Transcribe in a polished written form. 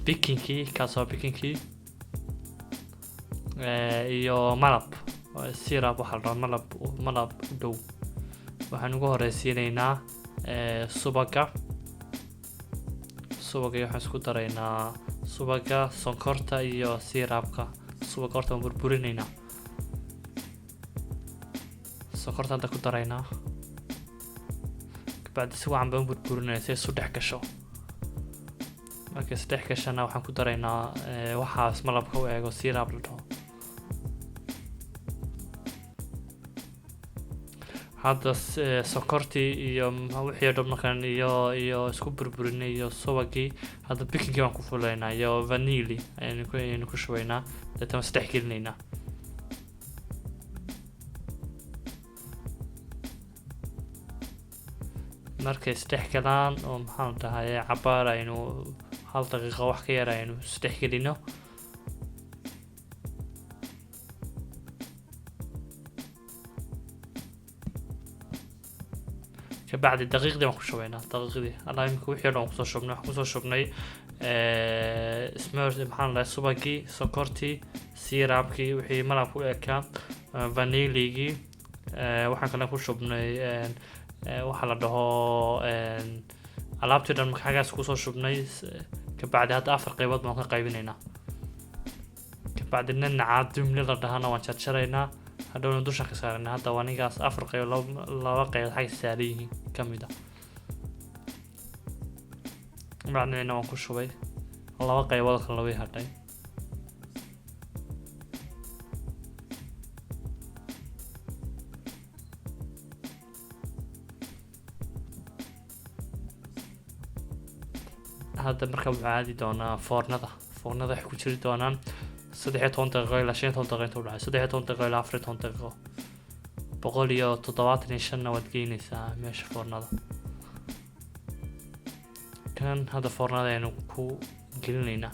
baking-kii kaasoo baking-kii iyo malab syrup waxa la malab u dhow waxaan ugu horeysiinaynaa subaga waxaan isku daraynaa subaga sonkorta iyo syrupka subaga horta waan burburinaynaa sonkorta hadda ku daraynaa kabacdi si wacan baan burburinaynaa si ay isu dhex gasho markay is dhex gashana waxaan ku daraynaa waxaas malabka u eego syrup la dhaho hadda sonkortii iyo wixii oo dhan markaan iyo isku burburinay iyo subagii hadda baking-kii waan ku fulaynaa iyo vanilla ayaynu ku shubaynaa deetana is dhex gelinaynaa markay is dhex galaan oo maxaan dhahay cabaar aynu hal daqiiqo wax ka yar aynu is dhex gelino kabacdi daqiiqdii waan ku shubaynaa daqiiqdii alla imika wixii oo dhan kusoo shubnay waxaan kusoo shubnay maxaan dhahay subagii sonkortii syrupkii wixii malabka u ekaa vanilligii waxaan kale ku shubnay waxa la dhaho alaabtii dhan marka xagaas kusoo shubnay kabacdi hadda 4 qaybood baan ka qaybinaynaa kabacdi ninaca dumli la dhahana waan jarjaraynaa hadhowna dusha ka saaraynaa hadda waa ninkaas 4 qaybood 2 qaybood xagga saaran yihiin ka mid ah macnaheena waan ku shubay 2 qaybood kale way hadhay hadda marka waxaan aadi doonaa foornada waxay ku jiri doonaan 13 daqiiqo ilaa 15 daqiiqo u dhaxay 13 daqiiqo ilaa 14 daqiiqo 175 waad geynaysaa meesha foornada kan hadda foornada aynu ku gelinaynaa